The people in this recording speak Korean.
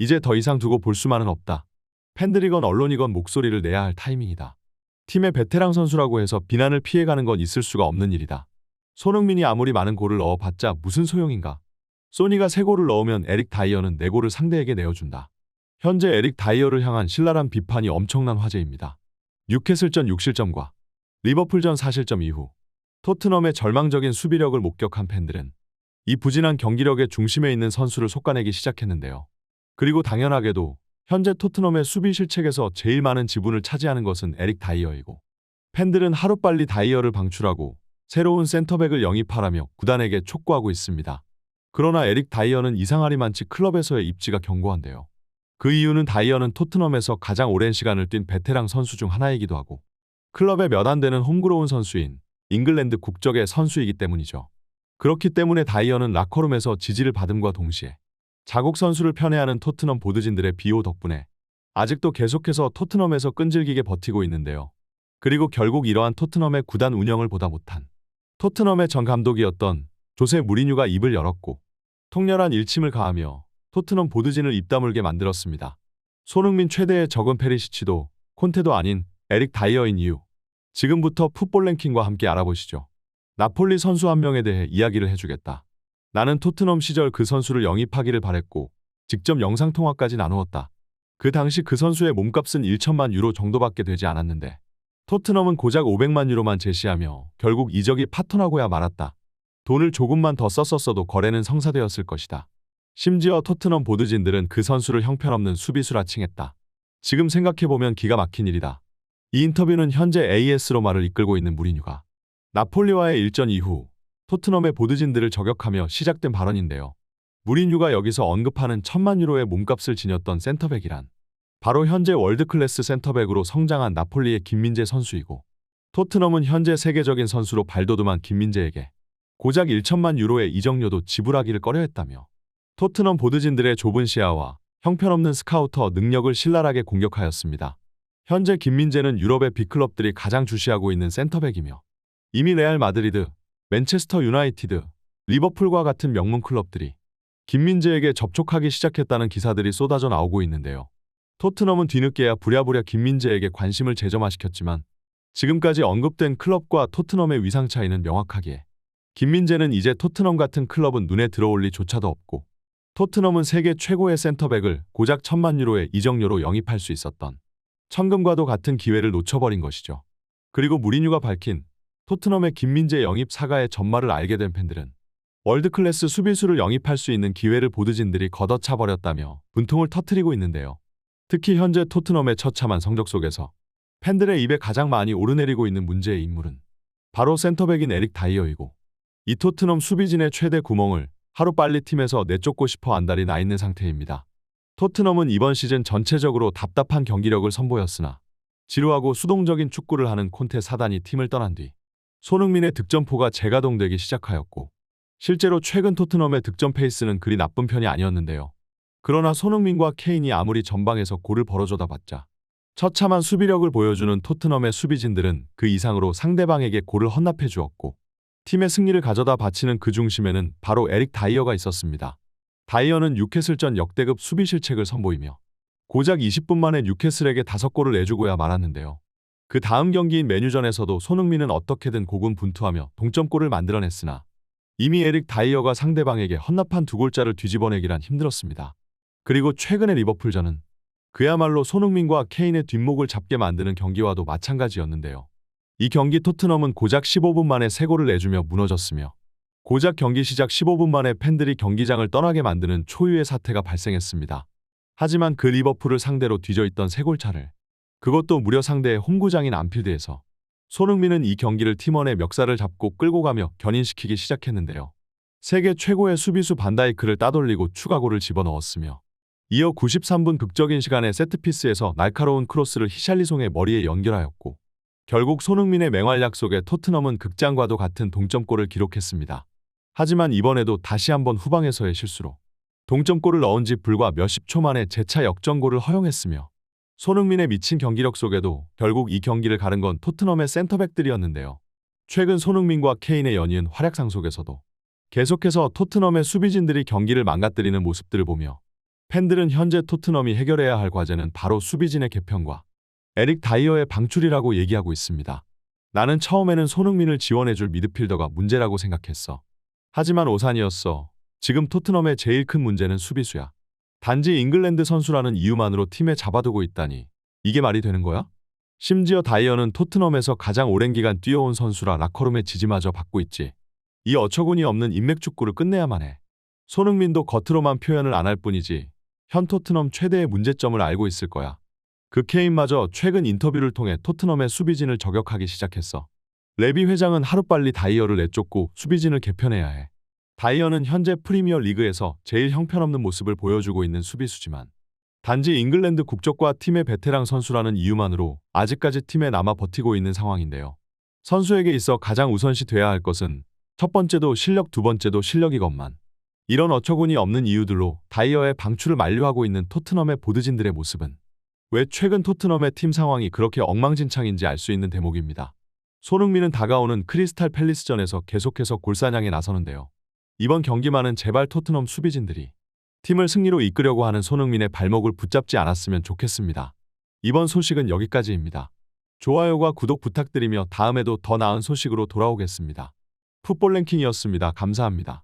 이제 더 이상 두고 볼 수만은 없다. 팬들이건 언론이건 목소리를 내야 할 타이밍이다. 팀의 베테랑 선수라고 해서 비난을 피해가는 건 있을 수가 없는 일이다. 손흥민이 아무리 많은 골을 넣어봤자 무슨 소용인가. 소니가 3골을 넣으면 에릭 다이어는 4골을 상대에게 내어준다. 현재 에릭 다이어를 향한 신랄한 비판이 엄청난 화제입니다. 뉴캐슬전 6실점과 리버풀전 4실점 이후 토트넘의 절망적인 수비력을 목격한 팬들은 이 부진한 경기력의 중심에 있는 선수를 솎아내기 시작했는데요. 그리고 당연하게도 현재 토트넘의 수비 실책에서 제일 많은 지분을 차지하는 것은 에릭 다이어이고, 팬들은 하루빨리 다이어를 방출하고 새로운 센터백을 영입하라며 구단에게 촉구하고 있습니다. 그러나 에릭 다이어는 이상하리만치 클럽에서의 입지가 견고한데요. 그 이유는 다이어는 토트넘에서 가장 오랜 시간을 뛴 베테랑 선수 중 하나이기도 하고, 클럽에 몇 안 되는 홈그로운 선수인 잉글랜드 국적의 선수이기 때문이죠. 그렇기 때문에 다이어는 라커룸에서 지지를 받음과 동시에 자국 선수를 편애하는 토트넘 보드진들의 비호 덕분에 아직도 계속해서 토트넘에서 끈질기게 버티고 있는데요. 그리고 결국 이러한 토트넘의 구단 운영을 보다 못한 토트넘의 전 감독이었던 조세 무리뉴가 입을 열었고, 통렬한 일침을 가하며 토트넘 보드진을 입다물게 만들었습니다. 손흥민 최대의 적은 페리시치도 콘테도 아닌 에릭 다이어인 이유, 지금부터 풋볼 랭킹과 함께 알아보시죠. 나폴리 선수 한 명에 대해 이야기를 해주겠다. 나는 토트넘 시절 그 선수를 영입하기를 바랬고 직접 영상통화까지 나누었다. 그 당시 그 선수의 몸값은 1천만 유로 정도밖에 되지 않았는데 토트넘은 고작 500만 유로만 제시하며 결국 이적이 파토나고야 말았다. 돈을 조금만 더 썼었어도 거래는 성사되었을 것이다. 심지어 토트넘 보드진들은 그 선수를 형편없는 수비수라 칭했다. 지금 생각해보면 기가 막힌 일이다. 이 인터뷰는 현재 AS 로마를 이끌고 있는 무리뉴가 나폴리와의 일전 이후 토트넘의 보드진들을 저격하며 시작된 발언인데요. 무리뉴가 여기서 언급하는 1,000만 유로의 몸값을 지녔던 센터백이란 바로 현재 월드클래스 센터백으로 성장한 나폴리의 김민재 선수이고, 토트넘은 현재 세계적인 선수로 발돋움한 김민재에게 고작 1천만 유로의 이적료도 지불하기를 꺼려했다며 토트넘 보드진들의 좁은 시야와 형편없는 스카우터 능력을 신랄하게 공격하였습니다. 현재 김민재는 유럽의 빅클럽들이 가장 주시하고 있는 센터백이며 이미 레알 마드리드, 맨체스터 유나이티드, 리버풀과 같은 명문 클럽들이 김민재에게 접촉하기 시작했다는 기사들이 쏟아져 나오고 있는데요. 토트넘은 뒤늦게야 부랴부랴 김민재에게 관심을 재점화시켰지만 지금까지 언급된 클럽과 토트넘의 위상 차이는 명확하기에 김민재는 이제 토트넘 같은 클럽은 눈에 들어올 리조차도 없고, 토트넘은 세계 최고의 센터백을 고작 1,000만 유로의 이적료로 영입할 수 있었던 천금과도 같은 기회를 놓쳐버린 것이죠. 그리고 무리뉴가 밝힌 토트넘의 김민재 영입 사가의 전말을 알게 된 팬들은 월드클래스 수비수를 영입할 수 있는 기회를 보드진들이 걷어차버렸다며 분통을 터뜨리고 있는데요. 특히 현재 토트넘의 처참한 성적 속에서 팬들의 입에 가장 많이 오르내리고 있는 문제의 인물은 바로 센터백인 에릭 다이어이고, 이 토트넘 수비진의 최대 구멍을 하루빨리 팀에서 내쫓고 싶어 안달이 나 있는 상태입니다. 토트넘은 이번 시즌 전체적으로 답답한 경기력을 선보였으나 지루하고 수동적인 축구를 하는 콘테 사단이 팀을 떠난 뒤 손흥민의 득점포가 재가동되기 시작하였고, 실제로 최근 토트넘의 득점 페이스는 그리 나쁜 편이 아니었는데요. 그러나 손흥민과 케인이 아무리 전방에서 골을 벌어줘다 봤자 처참한 수비력을 보여주는 토트넘의 수비진들은 그 이상으로 상대방에게 골을 헌납해 주었고, 팀의 승리를 가져다 바치는 그 중심에는 바로 에릭 다이어가 있었습니다. 다이어는 뉴캐슬전 역대급 수비 실책을 선보이며 고작 20분 만에 뉴캐슬에게 5골을 내주고야 말았는데요. 그 다음 경기인 메뉴전에서도 손흥민은 어떻게든 고군분투하며 동점골을 만들어냈으나 이미 에릭 다이어가 상대방에게 헌납한 2골짜를 뒤집어내기란 힘들었습니다. 그리고 최근의 리버풀전은 그야말로 손흥민과 케인의 뒷목을 잡게 만드는 경기와도 마찬가지였는데요. 이 경기 토트넘은 고작 15분 만에 3골을 내주며 무너졌으며 고작 경기 시작 15분 만에 팬들이 경기장을 떠나게 만드는 초유의 사태가 발생했습니다. 하지만 그 리버풀을 상대로 뒤져있던 3골차를, 그것도 무려 상대의 홈구장인 안필드에서 손흥민은 이 경기를 팀원의 멱살을 잡고 끌고 가며 견인시키기 시작했는데요. 세계 최고의 수비수 반다이크를 따돌리고 추가골을 집어넣었으며 이어 93분 극적인 시간에 세트피스에서 날카로운 크로스를 히샬리송의 머리에 연결하였고, 결국 손흥민의 맹활약 속에 토트넘은 극장과도 같은 동점골을 기록했습니다. 하지만 이번에도 다시 한번 후방에서의 실수로 동점골을 넣은 지 불과 몇십 초 만에 재차 역전골을 허용했으며, 손흥민의 미친 경기력 속에도 결국 이 경기를 가른 건 토트넘의 센터백들이었는데요. 최근 손흥민과 케인의 연이은 활약상 속에서도 계속해서 토트넘의 수비진들이 경기를 망가뜨리는 모습들을 보며 팬들은 현재 토트넘이 해결해야 할 과제는 바로 수비진의 개편과 에릭 다이어의 방출이라고 얘기하고 있습니다. 나는 처음에는 손흥민을 지원해줄 미드필더가 문제라고 생각했어. 하지만 오산이었어. 지금 토트넘의 제일 큰 문제는 수비수야. 단지 잉글랜드 선수라는 이유만으로 팀에 잡아두고 있다니. 이게 말이 되는 거야? 심지어 다이어는 토트넘에서 가장 오랜 기간 뛰어온 선수라 라커룸의 지지마저 받고 있지. 이 어처구니 없는 인맥축구를 끝내야만 해. 손흥민도 겉으로만 표현을 안 할 뿐이지 현 토트넘 최대의 문제점을 알고 있을 거야. 그 케인마저 최근 인터뷰를 통해 토트넘의 수비진을 저격하기 시작했어. 레비 회장은 하루빨리 다이어를 내쫓고 수비진을 개편해야 해. 다이어는 현재 프리미어 리그에서 제일 형편없는 모습을 보여주고 있는 수비수지만 단지 잉글랜드 국적과 팀의 베테랑 선수라는 이유만으로 아직까지 팀에 남아 버티고 있는 상황인데요. 선수에게 있어 가장 우선시 돼야 할 것은 첫 번째도 실력, 두 번째도 실력이건만. 이런 어처구니 없는 이유들로 다이어의 방출을 만류하고 있는 토트넘의 보드진들의 모습은 왜 최근 토트넘의 팀 상황이 그렇게 엉망진창인지 알 수 있는 대목입니다. 손흥민은 다가오는 크리스탈 팰리스전에서 계속해서 골사냥에 나서는데요. 이번 경기만은 제발 토트넘 수비진들이 팀을 승리로 이끌려고 하는 손흥민의 발목을 붙잡지 않았으면 좋겠습니다. 이번 소식은 여기까지입니다. 좋아요와 구독 부탁드리며 다음에도 더 나은 소식으로 돌아오겠습니다. 풋볼 랭킹이었습니다. 감사합니다.